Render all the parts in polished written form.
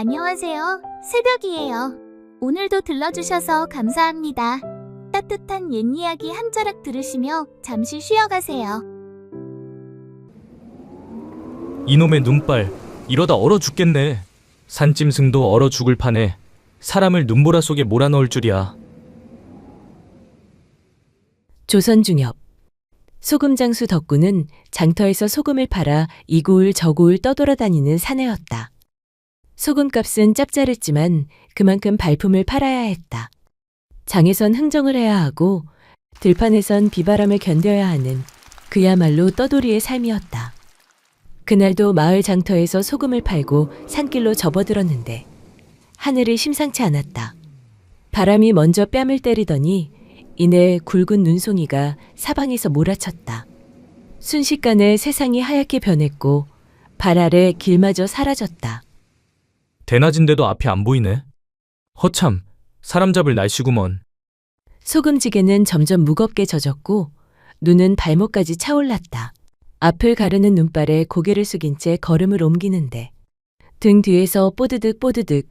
안녕하세요. 새벽이에요. 오늘도 들러주셔서 감사합니다. 따뜻한 옛 이야기 한 자락 들으시며 잠시 쉬어가세요. 이놈의 눈발, 이러다 얼어 죽겠네. 산짐승도 얼어 죽을 판에 사람을 눈보라 속에 몰아넣을 줄이야. 조선중엽. 소금장수 덕구는 장터에서 소금을 팔아 이고을 저고을 떠돌아다니는 사내였다. 소금값은 짭짤했지만 그만큼 발품을 팔아야 했다. 장에선 흥정을 해야 하고 들판에선 비바람을 견뎌야 하는 그야말로 떠돌이의 삶이었다. 그날도 마을 장터에서 소금을 팔고 산길로 접어들었는데 하늘이 심상치 않았다. 바람이 먼저 뺨을 때리더니 이내 굵은 눈송이가 사방에서 몰아쳤다. 순식간에 세상이 하얗게 변했고 발 아래 길마저 사라졌다. 대낮인데도 앞이 안 보이네. 허참, 사람 잡을 날씨구먼. 소금지게는 점점 무겁게 젖었고 눈은 발목까지 차올랐다. 앞을 가르는 눈발에 고개를 숙인 채 걸음을 옮기는데 등 뒤에서 뽀드득 뽀드득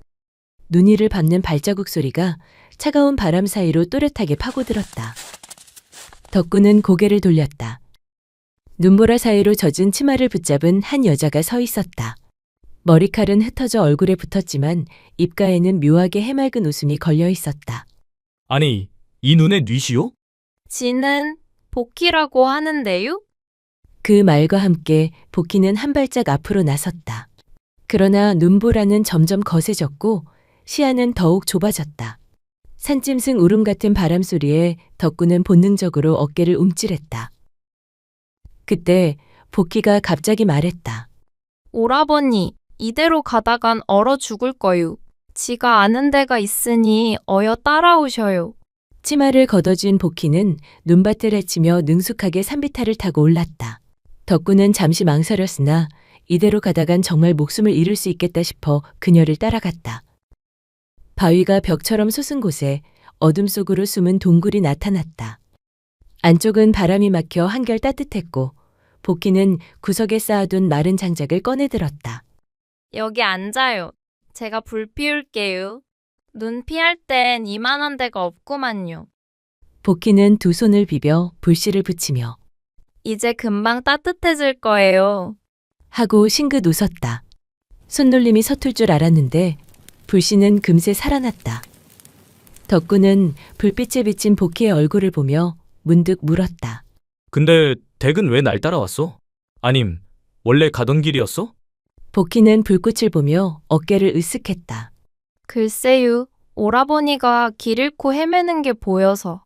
눈이를 밟는 발자국 소리가 차가운 바람 사이로 또렷하게 파고들었다. 덕구는 고개를 돌렸다. 눈보라 사이로 젖은 치마를 붙잡은 한 여자가 서 있었다. 머리칼은 흩어져 얼굴에 붙었지만 입가에는 묘하게 해맑은 웃음이 걸려 있었다. 아니, 이 눈에 뉘시오? 지는 복희라고 하는데요? 그 말과 함께 복희는 한 발짝 앞으로 나섰다. 그러나 눈보라는 점점 거세졌고 시야는 더욱 좁아졌다. 산짐승 울음 같은 바람 소리에 덕구는 본능적으로 어깨를 움찔했다. 그때 복희가 갑자기 말했다. 오라버니, 이대로 가다간 얼어 죽을 거유. 지가 아는 데가 있으니 어여 따라오셔요. 치마를 걷어준 복희는 눈밭을 헤치며 능숙하게 산비탈을 타고 올랐다. 덕구는 잠시 망설였으나 이대로 가다간 정말 목숨을 잃을 수 있겠다 싶어 그녀를 따라갔다. 바위가 벽처럼 솟은 곳에 어둠 속으로 숨은 동굴이 나타났다. 안쪽은 바람이 막혀 한결 따뜻했고 복희는 구석에 쌓아둔 마른 장작을 꺼내들었다. 여기 앉아요. 제가 불 피울게요. 눈 피할 땐 이만한 데가 없구만요. 복희는 두 손을 비벼 불씨를 붙이며 이제 금방 따뜻해질 거예요. 하고 싱긋 웃었다. 손놀림이 서툴 줄 알았는데 불씨는 금세 살아났다. 덕구는 불빛에 비친 복희의 얼굴을 보며 문득 물었다. 근데 댁은 왜 날 따라왔어? 아님, 원래 가던 길이었어? 복희는 불꽃을 보며 어깨를 으쓱했다. 글쎄요, 오라버니가 길 잃고 헤매는 게 보여서.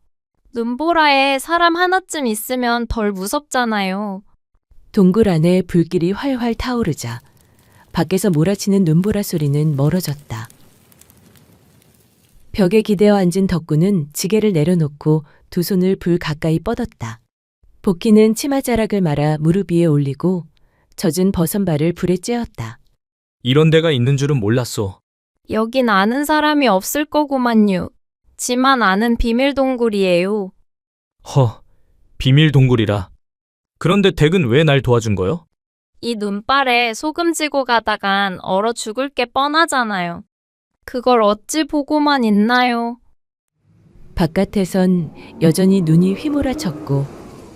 눈보라에 사람 하나쯤 있으면 덜 무섭잖아요. 동굴 안에 불길이 활활 타오르자 밖에서 몰아치는 눈보라 소리는 멀어졌다. 벽에 기대어 앉은 덕구는 지게를 내려놓고 두 손을 불 가까이 뻗었다. 복희는 치마자락을 말아 무릎 위에 올리고 젖은 버선발을 불에 쬐었다. 이런 데가 있는 줄은 몰랐어. 여긴 아는 사람이 없을 거구만요. 지만 아는 비밀 동굴이에요. 허, 비밀 동굴이라. 그런데 댁은 왜 날 도와준 거요? 이 눈발에 소금 지고 가다간 얼어 죽을 게 뻔하잖아요. 그걸 어찌 보고만 있나요? 바깥에선 여전히 눈이 휘몰아쳤고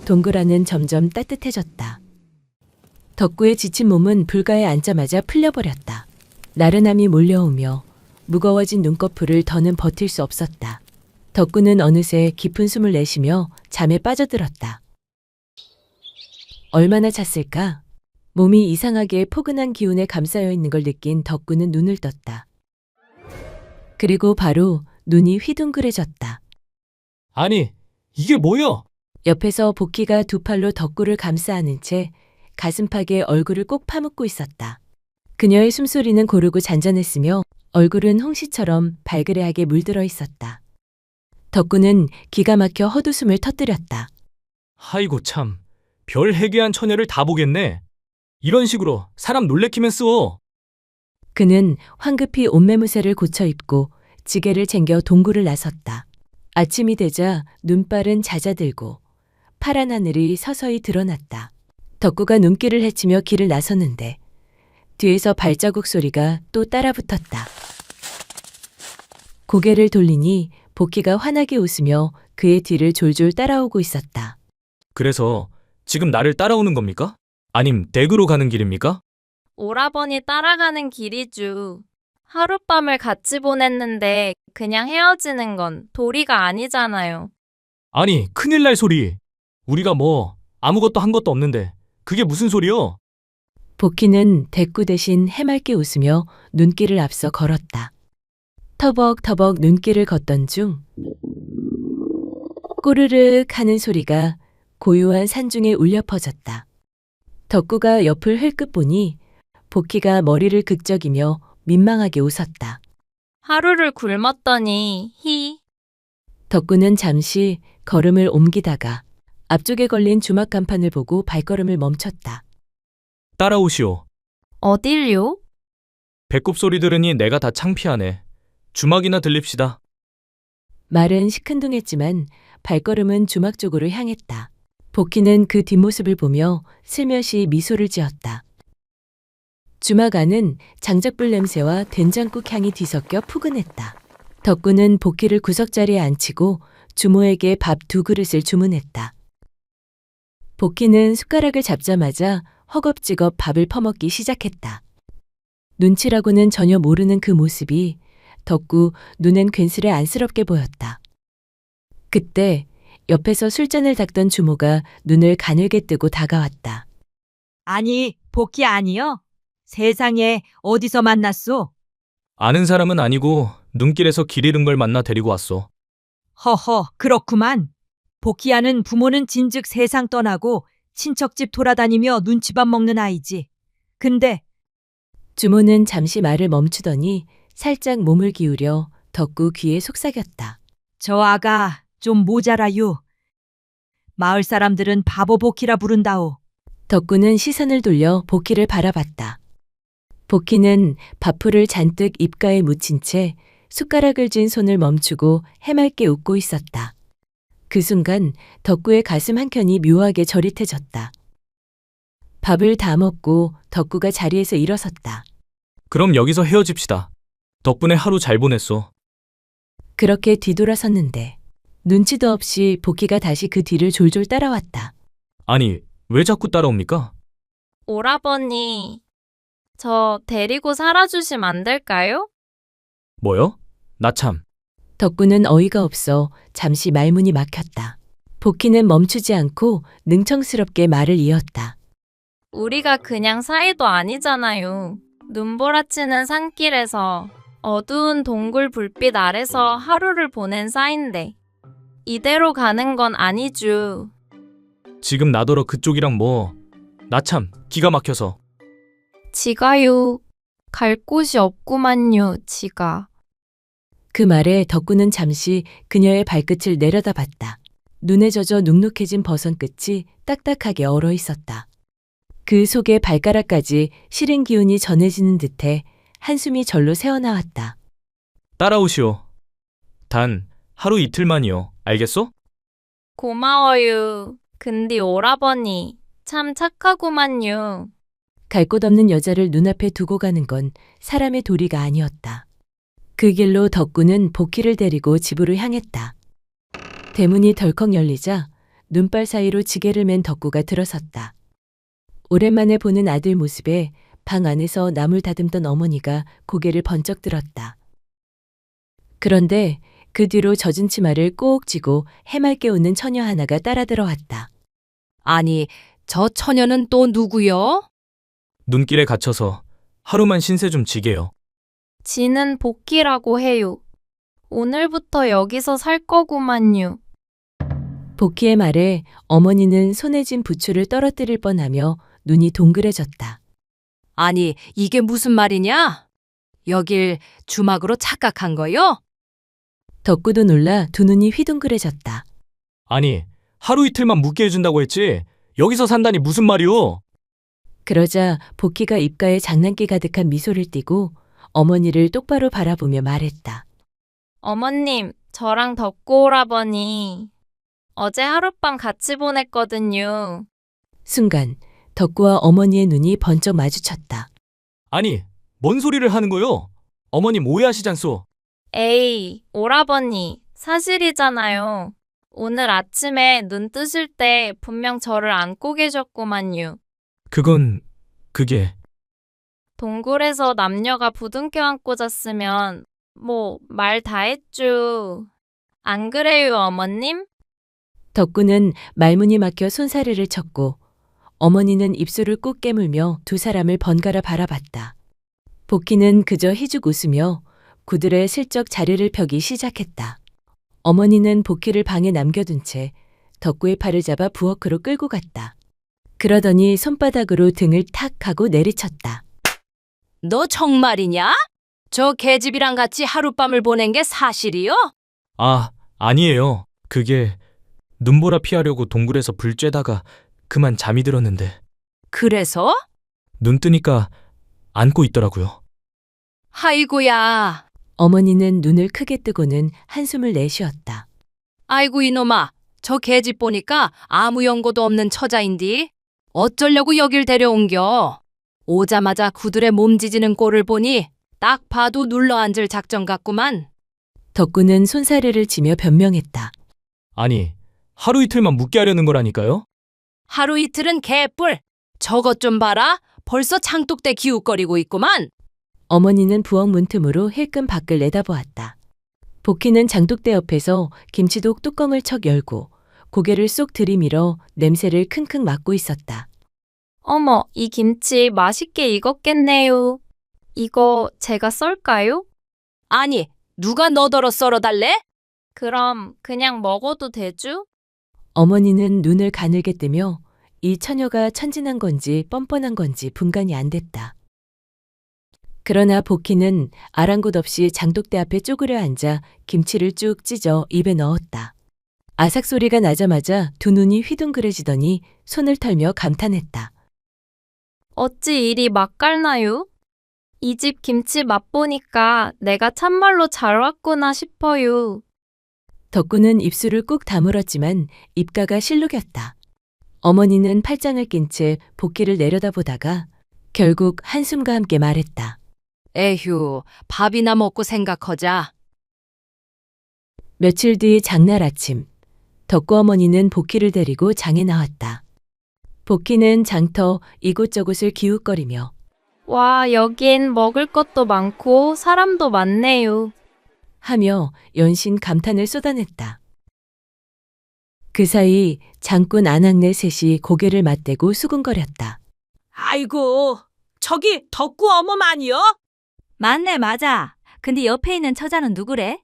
동굴 안은 점점 따뜻해졌다. 덕구의 지친 몸은 불가에 앉자마자 풀려버렸다. 나른함이 몰려오며 무거워진 눈꺼풀을 더는 버틸 수 없었다. 덕구는 어느새 깊은 숨을 내쉬며 잠에 빠져들었다. 얼마나 잤을까? 몸이 이상하게 포근한 기운에 감싸여 있는 걸 느낀 덕구는 눈을 떴다. 그리고 바로 눈이 휘둥그레졌다. 아니, 이게 뭐여? 옆에서 복희가 두 팔로 덕구를 감싸 안은 채 가슴팍에 얼굴을 꼭 파묻고 있었다. 그녀의 숨소리는 고르고 잔잔했으며 얼굴은 홍시처럼 발그레하게 물들어 있었다. 덕구는 기가 막혀 헛웃음을 터뜨렸다. 아이고 참, 별 해괴한 처녀를 다 보겠네. 이런 식으로 사람 놀래키면 쓰워. 그는 황급히 옷매무새를 고쳐 입고 지게를 챙겨 동굴을 나섰다. 아침이 되자 눈발은 잦아들고 파란 하늘이 서서히 드러났다. 덕구가 눈길을 헤치며 길을 나섰는데 뒤에서 발자국 소리가 또 따라붙었다. 고개를 돌리니 복희가 환하게 웃으며 그의 뒤를 졸졸 따라오고 있었다. 그래서 지금 나를 따라오는 겁니까? 아님 댁으로 가는 길입니까? 오라버니 따라가는 길이죠. 하룻밤을 같이 보냈는데 그냥 헤어지는 건 도리가 아니잖아요. 아니, 큰일 날 소리. 우리가 뭐 아무것도 한 것도 없는데 그게 무슨 소리요? 복희는 대꾸 대신 해맑게 웃으며 눈길을 앞서 걸었다. 터벅터벅 눈길을 걷던 중 꼬르륵 하는 소리가 고요한 산중에 울려 퍼졌다. 덕구가 옆을 흘끗 보니 복희가 머리를 극적이며 민망하게 웃었다. 하루를 굶었더니 덕구는 잠시 걸음을 옮기다가 앞쪽에 걸린 주막 간판을 보고 발걸음을 멈췄다. 따라오시오. 어딜요? 배꼽 소리 들으니 내가 다 창피하네. 주막이나 들립시다. 말은 시큰둥했지만 발걸음은 주막 쪽으로 향했다. 복희는 그 뒷모습을 보며 슬며시 미소를 지었다. 주막 안은 장작불 냄새와 된장국 향이 뒤섞여 푸근했다. 덕구는 복희를 구석자리에 앉히고 주모에게 밥 2그릇을 주문했다. 복희는 숟가락을 잡자마자 허겁지겁 밥을 퍼먹기 시작했다. 눈치라고는 전혀 모르는 그 모습이 덕구 눈엔 괜스레 안쓰럽게 보였다. 그때 옆에서 술잔을 닦던 주모가 눈을 가늘게 뜨고 다가왔다. 아니, 복희 아니여? 세상에 어디서 만났소? 아는 사람은 아니고 눈길에서 길 잃은 걸 만나 데리고 왔소. 허허, 그렇구만. 복희야는 부모는 진즉 세상 떠나고 친척집 돌아다니며 눈치밥 먹는 아이지. 근데 주모는 잠시 말을 멈추더니 살짝 몸을 기울여 덕구 귀에 속삭였다. 저 아가 좀 모자라유. 마을 사람들은 바보 복희라 부른다오. 덕구는 시선을 돌려 복희를 바라봤다. 복희는 밥풀을 잔뜩 입가에 묻힌 채 숟가락을 쥔 손을 멈추고 해맑게 웃고 있었다. 그 순간 덕구의 가슴 한켠이 묘하게 저릿해졌다. 밥을 다 먹고 덕구가 자리에서 일어섰다. 그럼 여기서 헤어집시다. 덕분에 하루 잘 보냈소. 그렇게 뒤돌아섰는데 눈치도 없이 복희가 다시 그 뒤를 졸졸 따라왔다. 아니, 왜 자꾸 따라옵니까? 오라버니, 저 데리고 살아주시면 안 될까요? 뭐요? 나 참. 덕구는 어이가 없어 잠시 말문이 막혔다. 복희는 멈추지 않고 능청스럽게 말을 이었다. 우리가 그냥 사이도 아니잖아요. 눈보라치는 산길에서 어두운 동굴 불빛 아래서 하루를 보낸 사이인데 이대로 가는 건 아니죠. 지금 나더러 그쪽이랑 뭐. 나 참 기가 막혀서. 지가요. 갈 곳이 없구만요, 지가. 그 말에 덕구는 잠시 그녀의 발끝을 내려다봤다. 눈에 젖어 눅눅해진 버선 끝이 딱딱하게 얼어 있었다. 그 속에 발가락까지 시린 기운이 전해지는 듯해 한숨이 절로 새어나왔다. 따라오시오. 단 하루 이틀만이요. 알겠소? 고마워요. 근데 오라버니 참 착하구만요. 갈 곳 없는 여자를 눈앞에 두고 가는 건 사람의 도리가 아니었다. 그 길로 덕구는 복희를 데리고 집으로 향했다. 대문이 덜컥 열리자 눈발 사이로 지게를 맨 덕구가 들어섰다. 오랜만에 보는 아들 모습에 방 안에서 나물 다듬던 어머니가 고개를 번쩍 들었다. 그런데 그 뒤로 젖은 치마를 꼭 쥐고 해맑게 웃는 처녀 하나가 따라 들어왔다. 아니, 저 처녀는 또 누구여? 눈길에 갇혀서 하루만 신세 좀 지게요. 지는 복희라고 해요. 오늘부터 여기서 살 거구만요. 복희의 말에 어머니는 손에 쥔 부추를 떨어뜨릴 뻔하며 눈이 동그래졌다. 아니, 이게 무슨 말이냐? 여길 주막으로 착각한 거요? 덕구도 놀라 두 눈이 휘둥그레졌다. 아니, 하루 이틀만 묵게 해준다고 했지. 여기서 산다니 무슨 말이오? 그러자 복희가 입가에 장난기 가득한 미소를 띠고 어머니를 똑바로 바라보며 말했다. 어머님, 저랑 덕구 오라버니 어제 하룻밤 같이 보냈거든요. 순간 덕구와 어머니의 눈이 번쩍 마주쳤다. 아니, 뭔 소리를 하는 거요? 어머님 오해하시잖소. 에이, 오라버니, 사실이잖아요. 오늘 아침에 눈 뜨실 때 분명 저를 안고 계셨구만요. 그게 동굴에서 남녀가 부둥켜 안고 잤으면 뭐 말 다 했죠. 안 그래요, 어머님? 덕구는 말문이 막혀 손사래를 쳤고 어머니는 입술을 꾹 깨물며 두 사람을 번갈아 바라봤다. 복희는 그저 희죽 웃으며 구들에 슬쩍 자리를 펴기 시작했다. 어머니는 복희를 방에 남겨둔 채 덕구의 팔을 잡아 부엌으로 끌고 갔다. 그러더니 손바닥으로 등을 탁 하고 내리쳤다. 너 정말이냐? 저 계집이랑 같이 하룻밤을 보낸 게 사실이요? 아니에요. 그게 눈보라 피하려고 동굴에서 불 쬐다가 그만 잠이 들었는데 그래서? 눈 뜨니까 안고 있더라고요. 아이고야. 어머니는 눈을 크게 뜨고는 한숨을 내쉬었다. 아이고 이놈아. 저 계집 보니까 아무 연고도 없는 처자인디. 어쩌려고 여길 데려온겨. 오자마자 구들에 몸지지는 꼴을 보니 딱 봐도 눌러앉을 작정 같구만. 덕구는 손사래를 치며 변명했다. 아니, 하루 이틀만 묵게 하려는 거라니까요? 하루 이틀은 개뿔. 저것 좀 봐라. 벌써 창독대 기웃거리고 있구만. 어머니는 부엌 문틈으로 힐끔 밖을 내다보았다. 복희는 장독대 옆에서 김치독 뚜껑을 척 열고 고개를 쏙 들이밀어 냄새를 킁킁 맡고 있었다. 어머, 이 김치 맛있게 익었겠네요. 이거 제가 썰까요? 아니, 누가 너더러 썰어달래? 그럼 그냥 먹어도 되죠? 어머니는 눈을 가늘게 뜨며 이 처녀가 천진한 건지 뻔뻔한 건지 분간이 안 됐다. 그러나 복희는 아랑곳 없이 장독대 앞에 쪼그려 앉아 김치를 쭉 찢어 입에 넣었다. 아삭 소리가 나자마자 두 눈이 휘둥그레지더니 손을 털며 감탄했다. 어찌 이리 맛깔나요? 이 집 김치 맛보니까 내가 참말로 잘 왔구나 싶어요. 덕구는 입술을 꾹 다물었지만 입가가 실룩였다. 어머니는 팔짱을 낀 채 복희를 내려다보다가 결국 한숨과 함께 말했다. 에휴, 밥이나 먹고 생각하자. 며칠 뒤 장날 아침, 덕구 어머니는 복희를 데리고 장에 나왔다. 복희는 장터 이곳저곳을 기웃거리며 와, 여긴 먹을 것도 많고 사람도 많네요. 하며 연신 감탄을 쏟아냈다. 그 사이 장꾼 안악내 셋이 고개를 맞대고 수군거렸다. 아이고, 저기 덕구 어멈 아니여? 맞네, 맞아. 근데 옆에 있는 처자는 누구래?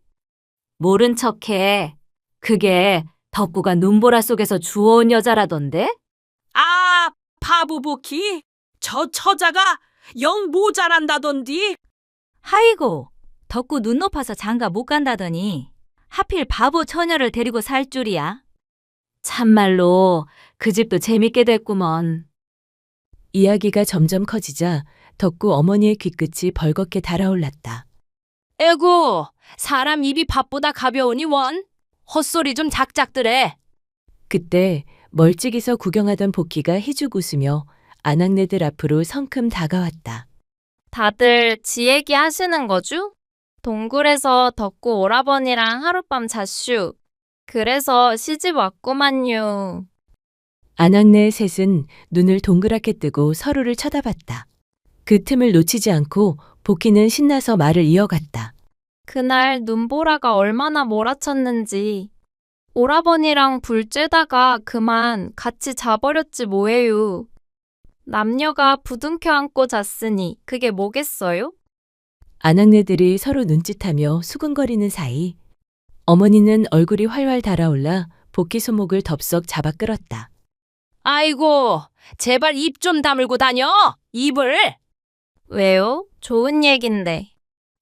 모른 척해. 그게 덕구가 눈보라 속에서 주워온 여자라던데? 아, 바보 복희. 저 처자가 영 모자란다던디. 하이고, 덕구 눈 높아서 장가 못 간다더니 하필 바보 처녀를 데리고 살 줄이야. 참말로 그 집도 재밌게 됐구먼. 이야기가 점점 커지자 덕구 어머니의 귀끝이 벌겋게 달아올랐다. 에구, 사람 입이 밥보다 가벼우니 원. 헛소리 좀 작작들해. 그때 멀찍이서 구경하던 복희가 희죽 웃으며 안악내들 앞으로 성큼 다가왔다. 다들 지 얘기 하시는 거죠? 동굴에서 덕구 오라버니랑 하룻밤 잤슈. 그래서 시집 왔구만요. 안악내 셋은 눈을 동그랗게 뜨고 서로를 쳐다봤다. 그 틈을 놓치지 않고 복희는 신나서 말을 이어갔다. 그날 눈보라가 얼마나 몰아쳤는지. 오라버니랑 불 쬐다가 그만 같이 자버렸지 뭐예요. 남녀가 부둥켜 안고 잤으니 그게 뭐겠어요? 안악내들이 서로 눈짓하며 수군거리는 사이 어머니는 얼굴이 활활 달아올라 복희 손목을 덥석 잡아 끌었다. 아이고, 제발 입 좀 다물고 다녀. 입을. 왜요? 좋은 얘긴데.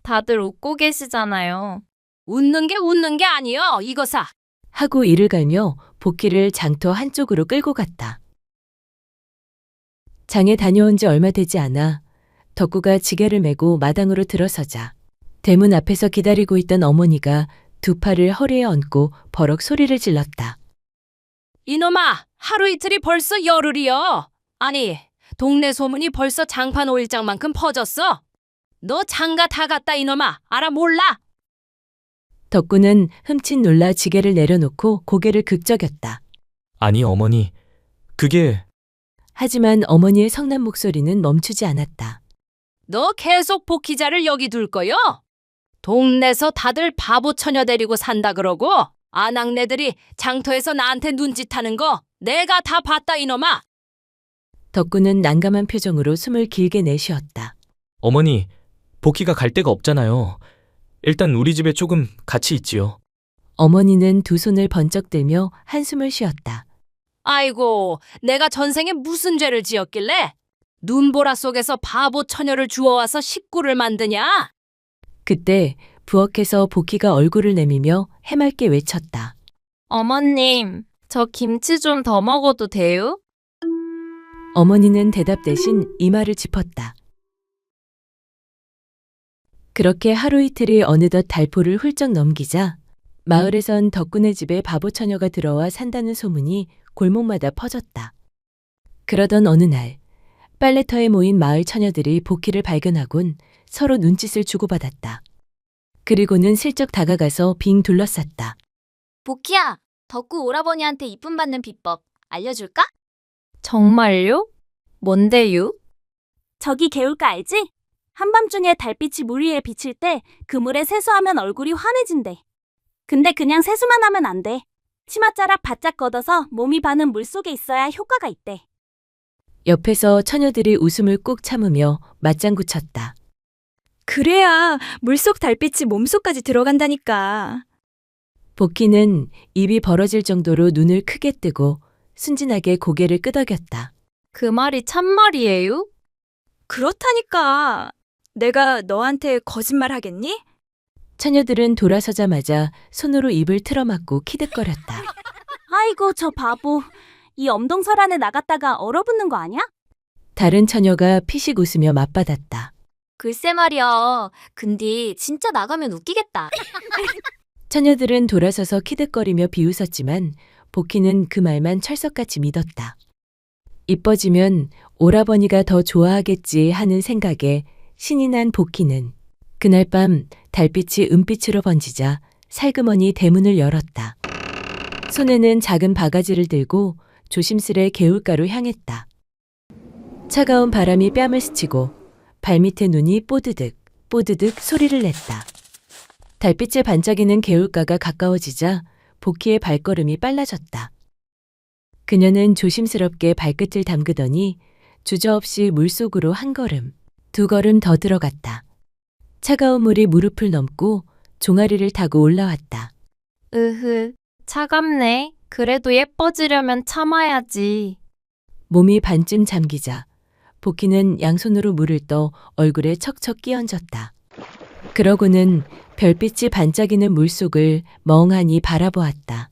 다들 웃고 계시잖아요. 웃는 게 아니여, 이거사. 하고 이를 갈며 복희를 장터 한쪽으로 끌고 갔다. 장에 다녀온 지 얼마 되지 않아 덕구가 지게를 메고 마당으로 들어서자 대문 앞에서 기다리고 있던 어머니가 두 팔을 허리에 얹고 버럭 소리를 질렀다. 이놈아, 하루 이틀이 벌써 열흘이여. 아니, 동네 소문이 벌써 장판 5일장만큼 퍼졌어. 너 장가 다 갔다 이놈아. 알아 몰라? 덕구는 흠칫 놀라 지게를 내려놓고 고개를 긁적였다. 아니, 어머니. 그게 하지만 어머니의 성난 목소리는 멈추지 않았다. 너 계속 복희자를 여기 둘 거요? 동네서 다들 바보 처녀 데리고 산다 그러고 아낙네들이 장터에서 나한테 눈짓하는 거 내가 다 봤다 이놈아. 덕구는 난감한 표정으로 숨을 길게 내쉬었다. 어머니, 복희가 갈 데가 없잖아요. 일단 우리 집에 조금 같이 있지요. 어머니는 두 손을 번쩍 들며 한숨을 쉬었다. 아이고, 내가 전생에 무슨 죄를 지었길래 눈보라 속에서 바보 처녀를 주워와서 식구를 만드냐? 그때 부엌에서 복희가 얼굴을 내미며 해맑게 외쳤다. 어머님, 저 김치 좀 더 먹어도 돼요? 어머니는 대답 대신 이마를 짚었다. 그렇게 하루 이틀이 어느덧 달포를 훌쩍 넘기자 마을에선 덕군의 집에 바보 처녀가 들어와 산다는 소문이 골목마다 퍼졌다. 그러던 어느 날 빨래터에 모인 마을 처녀들이 복희를 발견하곤 서로 눈짓을 주고받았다. 그리고는 슬쩍 다가가서 빙 둘러쌌다. 복희야, 덕구 오라버니한테 이쁨 받는 비법 알려줄까? 정말요? 뭔데요? 저기 개울가 알지? 한밤중에 달빛이 물 위에 비칠 때 그물에 세수하면 얼굴이 환해진대. 근데 그냥 세수만 하면 안 돼. 치맛자락 바짝 걷어서 몸이 바는 물 속에 있어야 효과가 있대. 옆에서 처녀들이 웃음을 꾹 참으며 맞장구 쳤다. 그래야 물속 달빛이 몸속까지 들어간다니까. 복희는 입이 벌어질 정도로 눈을 크게 뜨고 순진하게 고개를 끄덕였다. 그 말이 참말이에요? 그렇다니까. 내가 너한테 거짓말 하겠니? 처녀들은 돌아서자마자 손으로 입을 틀어막고 키득거렸다. 아이고 저 바보. 이 엄동설 안에 나갔다가 얼어붙는 거 아니야? 다른 처녀가 피식 웃으며 맞받았다. 글쎄 말이야. 근데 진짜 나가면 웃기겠다. 처녀들은 돌아서서 키득거리며 비웃었지만 복희는 그 말만 철석같이 믿었다. 이뻐지면 오라버니가 더 좋아하겠지 하는 생각에 신이 난 복희는 그날 밤 달빛이 은빛으로 번지자 살그머니 대문을 열었다. 손에는 작은 바가지를 들고 조심스레 개울가로 향했다. 차가운 바람이 뺨을 스치고 발밑에 눈이 뽀드득 뽀드득 소리를 냈다. 달빛에 반짝이는 개울가가 가까워지자 복희의 발걸음이 빨라졌다. 그녀는 조심스럽게 발끝을 담그더니 주저없이 물속으로 한 걸음, 두 걸음 더 들어갔다. 차가운 물이 무릎을 넘고 종아리를 타고 올라왔다. 차갑네. 그래도 예뻐지려면 참아야지. 몸이 반쯤 잠기자 복희는 양손으로 물을 떠 얼굴에 척척 끼얹었다. 그러고는 별빛이 반짝이는 물속을 멍하니 바라보았다.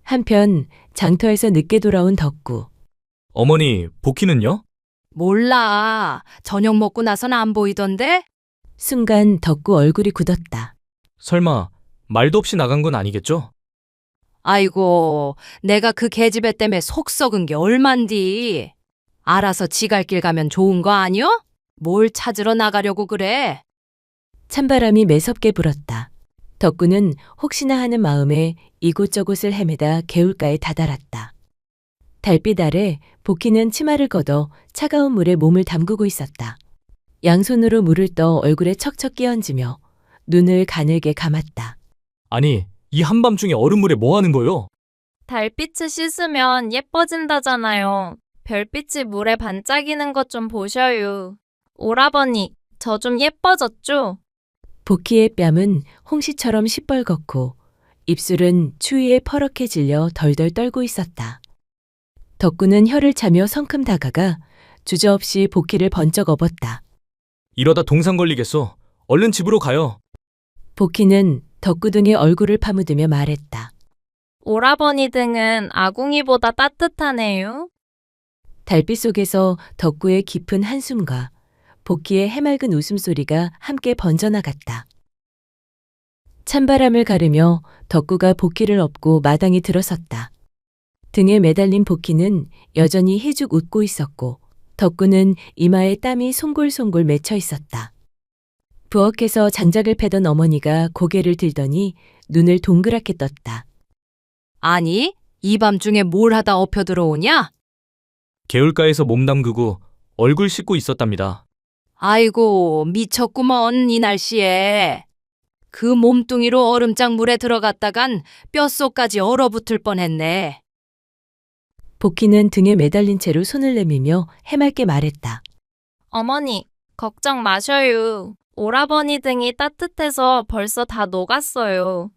한편 장터에서 늦게 돌아온 덕구. 어머니, 복희는요? 몰라. 저녁 먹고 나선 안 보이던데? 순간 덕구 얼굴이 굳었다. 설마 말도 없이 나간 건 아니겠죠? 아이고, 내가 그 계집애 때문에 속 썩은 게 얼만디. 알아서 지 갈 길 가면 좋은 거 아니여? 뭘 찾으러 나가려고 그래? 찬바람이 매섭게 불었다. 덕구는 혹시나 하는 마음에 이곳저곳을 헤매다 개울가에 다다랐다. 달빛 아래 복희는 치마를 걷어 차가운 물에 몸을 담그고 있었다. 양손으로 물을 떠 얼굴에 척척 끼얹으며 눈을 가늘게 감았다. 아니, 이 한밤중에 얼음물에 뭐 하는 거요? 달빛을 씻으면 예뻐진다잖아요. 별빛이 물에 반짝이는 것 좀 보셔요. 오라버니, 저 좀 예뻐졌죠? 복희의 뺨은 홍시처럼 시뻘겋고 입술은 추위에 퍼렇게 질려 덜덜 떨고 있었다. 덕구는 혀를 차며 성큼 다가가 주저없이 복희를 번쩍 업었다. 이러다 동상 걸리겠어. 얼른 집으로 가요. 복희는 덕구 등에 얼굴을 파묻으며 말했다. 오라버니 등은 아궁이보다 따뜻하네요. 달빛 속에서 덕구의 깊은 한숨과 복희의 해맑은 웃음소리가 함께 번져나갔다. 찬바람을 가르며 덕구가 복희를 업고 마당에 들어섰다. 등에 매달린 복희는 여전히 희죽 웃고 있었고 덕구는 이마에 땀이 송골송골 맺혀 있었다. 부엌에서 장작을 패던 어머니가 고개를 들더니 눈을 동그랗게 떴다. 아니, 이 밤중에 뭘 하다 엎혀 들어오냐? 개울가에서 몸 담그고 얼굴 씻고 있었답니다. 아이고, 미쳤구먼, 이 날씨에. 그 몸뚱이로 얼음장 물에 들어갔다간 뼛속까지 얼어붙을 뻔했네. 복희는 등에 매달린 채로 손을 내밀며 해맑게 말했다. 어머니, 걱정 마셔요. 오라버니 등이 따뜻해서 벌써 다 녹았어요.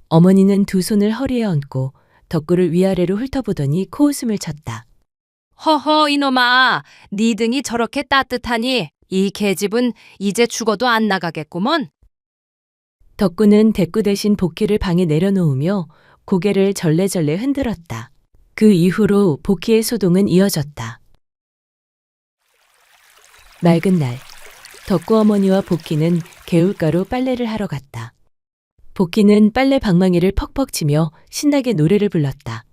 어머니는 두 손을 허리에 얹고 덕구를 위아래로 훑어보더니 코웃음을 쳤다. 허허, 이놈아. 네 등이 저렇게 따뜻하니 이 계집은 이제 죽어도 안 나가겠구먼. 덕구는 대꾸 대신 복희를 방에 내려놓으며 고개를 절레절레 흔들었다. 그 이후로 복희의 소동은 이어졌다. 맑은 날, 덕구 어머니와 복희는 개울가로 빨래를 하러 갔다. 복희는 빨래 방망이를 퍽퍽 치며 신나게 노래를 불렀다.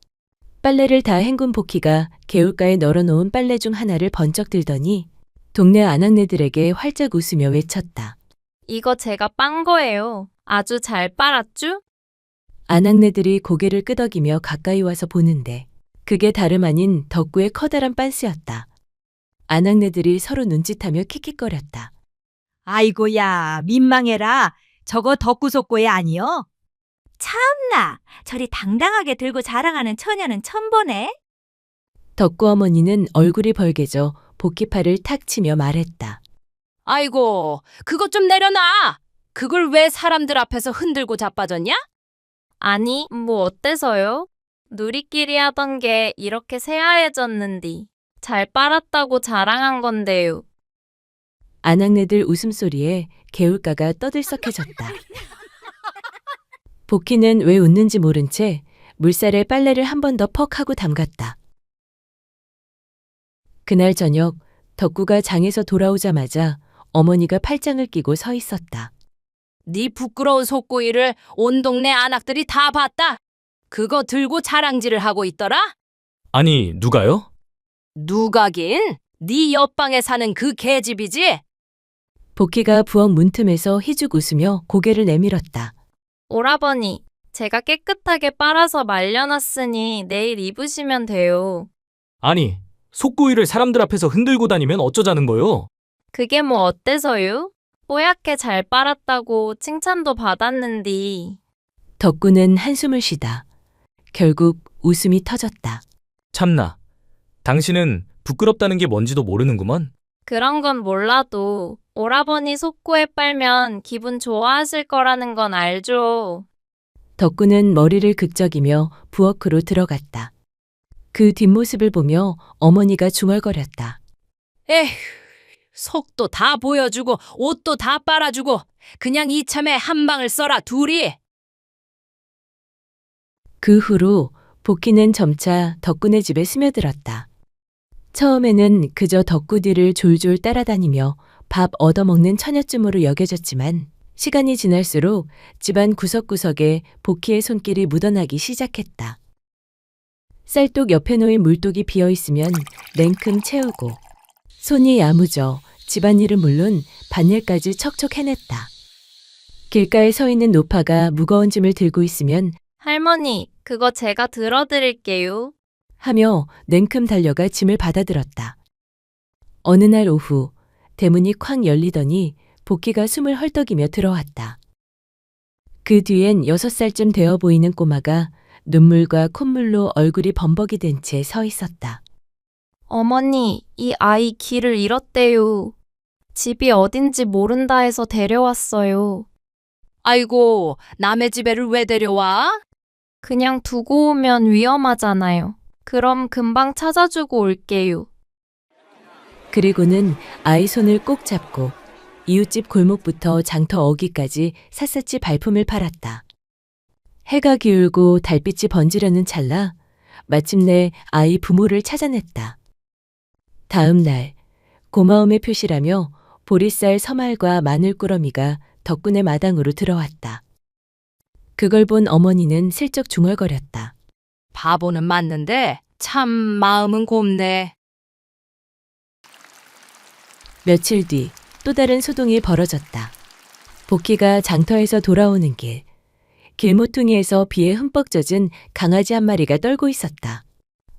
빨래를 다 헹군 복희가 개울가에 널어놓은 빨래 중 하나를 번쩍 들더니 동네 아낙네들에게 활짝 웃으며 외쳤다. 이거 제가 빤 거예요. 아주 잘 빨았쥬? 아낙네들이 고개를 끄덕이며 가까이 와서 보는데 그게 다름 아닌 덕구의 커다란 빤스였다. 아낙네들이 서로 눈짓하며 킥킥거렸다. 아이고야, 민망해라. 저거 덕구 속고의 아니여? 참나, 저리 당당하게 들고 자랑하는 처녀는 처음 보네. 덕구 어머니는 얼굴이 벌개져 복희팔을 탁 치며 말했다. 아이고, 그것 좀 내려놔. 그걸 왜 사람들 앞에서 흔들고 자빠졌냐? 아니, 뭐 어때서요? 누리끼리 하던 게 이렇게 새하얘졌는디. 잘 빨았다고 자랑한 건데요. 아낙네들 웃음소리에 개울가가 떠들썩해졌다. 복희는 왜 웃는지 모른 채 물살에 빨래를 한 번 더 퍽 하고 담갔다. 그날 저녁 덕구가 장에서 돌아오자마자 어머니가 팔짱을 끼고 서 있었다. 네 부끄러운 속고이를 온 동네 아낙들이 다 봤다. 그거 들고 자랑질을 하고 있더라? 아니, 누가요? 누가긴? 네 옆방에 사는 그 계집이지? 복희가 부엌 문틈에서 희죽 웃으며 고개를 내밀었다. 오라버니, 제가 깨끗하게 빨아서 말려놨으니 내일 입으시면 돼요. 아니, 속구이를 사람들 앞에서 흔들고 다니면 어쩌자는 거요? 그게 뭐 어때서요? 뽀얗게 잘 빨았다고 칭찬도 받았는디. 덕구는 한숨을 쉬다. 결국 웃음이 터졌다. 참나, 당신은 부끄럽다는 게 뭔지도 모르는구먼. 그런 건 몰라도 오라버니 속고에 빨면 기분 좋아하실 거라는 건 알죠. 덕구는 머리를 극적이며 부엌으로 들어갔다. 그 뒷모습을 보며 어머니가 중얼거렸다. 에휴, 속도 다 보여주고 옷도 다 빨아주고 그냥 이참에 한 방을 써라 둘이. 그 후로 복희는 점차 덕구네 집에 스며들었다. 처음에는 그저 덕구 뒤를 졸졸 따라다니며 밥 얻어먹는 처녀쯤으로 여겨졌지만 시간이 지날수록 집안 구석구석에 복희의 손길이 묻어나기 시작했다. 쌀독 옆에 놓인 물독이 비어있으면 냉큼 채우고 손이 야무져 집안일은 물론 밭일까지 척척 해냈다. 길가에 서 있는 노파가 무거운 짐을 들고 있으면 할머니, 그거 제가 들어드릴게요. 하며 냉큼 달려가 짐을 받아들었다. 어느 날 오후 대문이 쾅 열리더니 복희가 숨을 헐떡이며 들어왔다. 그 뒤엔 6살쯤 되어 보이는 꼬마가 눈물과 콧물로 얼굴이 범벅이 된 채 서 있었다. 어머니, 이 아이 길을 잃었대요. 집이 어딘지 모른다 해서 데려왔어요. 아이고, 남의 집에를 왜 데려와? 그냥 두고 오면 위험하잖아요. 그럼 금방 찾아주고 올게요. 그리고는 아이 손을 꼭 잡고 이웃집 골목부터 장터 어귀까지 샅샅이 발품을 팔았다. 해가 기울고 달빛이 번지려는 찰나 마침내 아이 부모를 찾아냈다. 다음 날 고마움의 표시라며 보리쌀 서말과 마늘꾸러미가 덕분에 마당으로 들어왔다. 그걸 본 어머니는 슬쩍 중얼거렸다. 바보는 맞는데 참 마음은 곱네. 며칠 뒤 또 다른 소동이 벌어졌다. 복희가 장터에서 돌아오는 길, 길모퉁이에서 비에 흠뻑 젖은 강아지 한 마리가 떨고 있었다.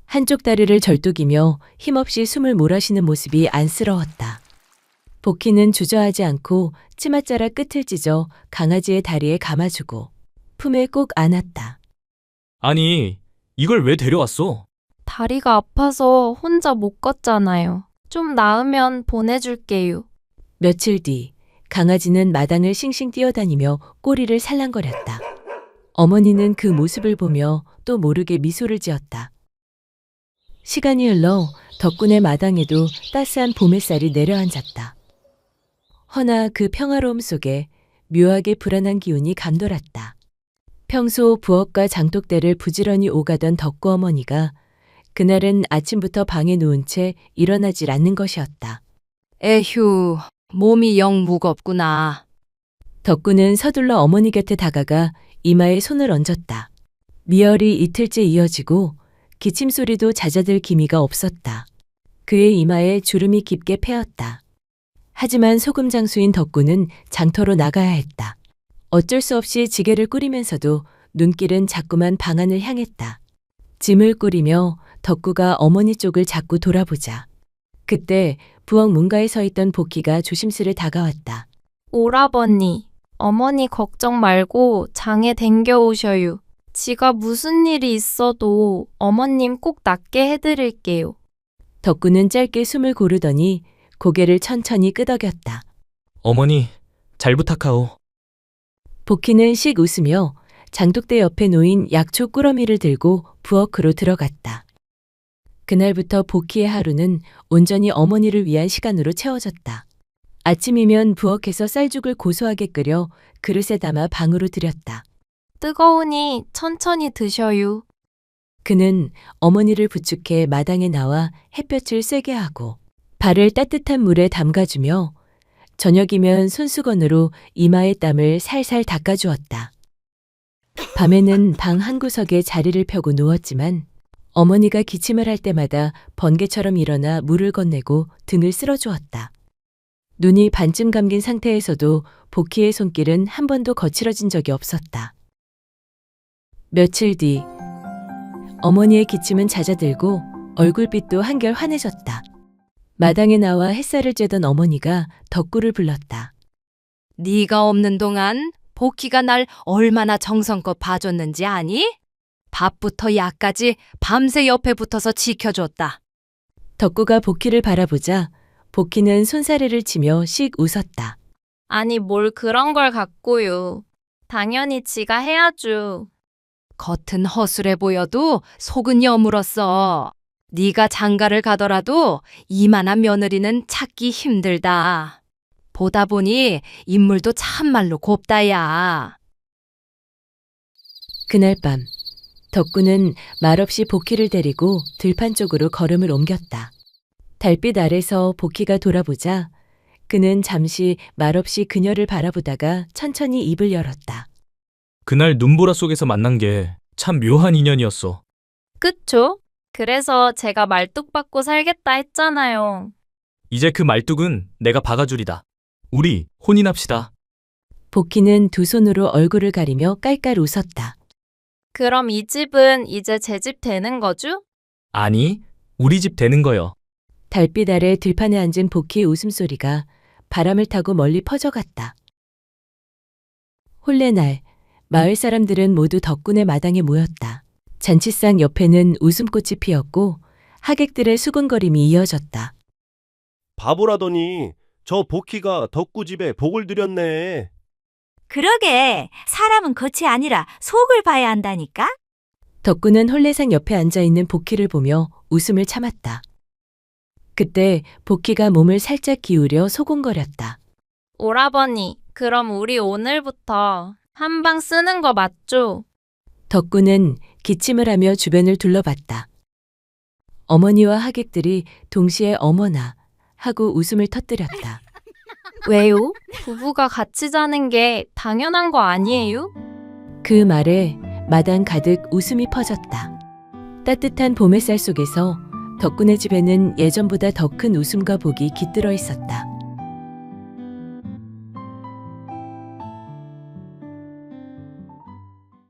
한쪽 다리를 절뚝이며 힘없이 숨을 몰아쉬는 모습이 안쓰러웠다. 복희는 주저하지 않고 치맛자락 끝을 찢어 강아지의 다리에 감아주고 품에 꼭 안았다. 아니, 이걸 왜 데려왔어? 다리가 아파서 혼자 못 걷잖아요. 좀 나으면 보내줄게요. 며칠 뒤 강아지는 마당을 싱싱 뛰어다니며 꼬리를 살랑거렸다. 어머니는 그 모습을 보며 또 모르게 미소를 지었다. 시간이 흘러 덕분에 마당에도 따스한 봄 햇살이 내려앉았다. 허나 그 평화로움 속에 묘하게 불안한 기운이 감돌았다. 평소 부엌과 장독대를 부지런히 오가던 덕구 어머니가 그날은 아침부터 방에 누운 채 일어나질 않는 것이었다. 에휴, 몸이 영 무겁구나. 덕구는 서둘러 어머니 곁에 다가가 이마에 손을 얹었다. 미열이 이틀째 이어지고 기침 소리도 잦아들 기미가 없었다. 그의 이마에 주름이 깊게 패였다. 하지만 소금 장수인 덕구는 장터로 나가야 했다. 어쩔 수 없이 지게를 꾸리면서도 눈길은 자꾸만 방 안을 향했다. 짐을 꾸리며 덕구가 어머니 쪽을 자꾸 돌아보자. 그때 부엌 문가에 서 있던 복희가 조심스레 다가왔다. 오라버니, 어머니 걱정 말고 장에 댕겨 오셔요. 지가 무슨 일이 있어도 어머님 꼭 낫게 해드릴게요. 덕구는 짧게 숨을 고르더니 고개를 천천히 끄덕였다. 어머니, 잘 부탁하오. 복희는 씩 웃으며 장독대 옆에 놓인 약초 꾸러미를 들고 부엌으로 들어갔다. 그날부터 복희의 하루는 온전히 어머니를 위한 시간으로 채워졌다. 아침이면 부엌에서 쌀죽을 고소하게 끓여 그릇에 담아 방으로 들였다. 뜨거우니 천천히 드셔요. 그는 어머니를 부축해 마당에 나와 햇볕을 쐬게 하고 발을 따뜻한 물에 담가주며 저녁이면 손수건으로 이마의 땀을 살살 닦아주었다. 밤에는 방 한구석에 자리를 펴고 누웠지만 어머니가 기침을 할 때마다 번개처럼 일어나 물을 건네고 등을 쓸어주었다. 눈이 반쯤 감긴 상태에서도 복희의 손길은 한 번도 거칠어진 적이 없었다. 며칠 뒤 어머니의 기침은 잦아들고 얼굴빛도 한결 환해졌다. 마당에 나와 햇살을 쬐던 어머니가 덕구를 불렀다. 네가 없는 동안 복희가 날 얼마나 정성껏 봐줬는지 아니? 밥부터 약까지 밤새 옆에 붙어서 지켜줬다. 덕구가 복희를 바라보자 복희는 손사래를 치며 씩 웃었다. 아니 뭘 그런 걸 갖고요. 당연히 지가 해야죠. 겉은 허술해 보여도 속은 여물었어. 네가 장가를 가더라도 이만한 며느리는 찾기 힘들다. 보다 보니 인물도 참말로 곱다야. 그날 밤 덕구는 말없이 복희를 데리고 들판 쪽으로 걸음을 옮겼다. 달빛 아래서 복희가 돌아보자 그는 잠시 말없이 그녀를 바라보다가 천천히 입을 열었다. 그날 눈보라 속에서 만난 게 참 묘한 인연이었어. 그쵸? 그래서 제가 말뚝 받고 살겠다 했잖아요. 이제 그 말뚝은 내가 박아주리다. 우리 혼인합시다. 복희는 두 손으로 얼굴을 가리며 깔깔 웃었다. 그럼 이 집은 이제 제 집 되는 거죠? 아니, 우리 집 되는 거요. 달빛 아래 들판에 앉은 복희의 웃음소리가 바람을 타고 멀리 퍼져갔다. 혼례날 마을 사람들은 모두 덕군의 마당에 모였다. 잔치상 옆에는 웃음꽃이 피었고 하객들의 수군거림이 이어졌다. 바보라더니 저 복희가 덕구 집에 복을 들였네. 그러게 사람은 겉이 아니라 속을 봐야 한다니까? 덕군은 혼례상 옆에 앉아있는 복희를 보며 웃음을 참았다. 그때 복희가 몸을 살짝 기울여 소곤거렸다. 오라버니, 그럼 우리 오늘부터 한 방 쓰는 거 맞죠? 덕군은 기침을 하며 주변을 둘러봤다. 어머니와 하객들이 동시에 어머나 하고 웃음을 터뜨렸다. 왜요? 부부가 같이 자는 게 당연한 거 아니에요? 그 말에 마당 가득 웃음이 퍼졌다. 따뜻한 봄 햇살 속에서 덕군의 집에는 예전보다 더 큰 웃음과 복이 깃들어 있었다.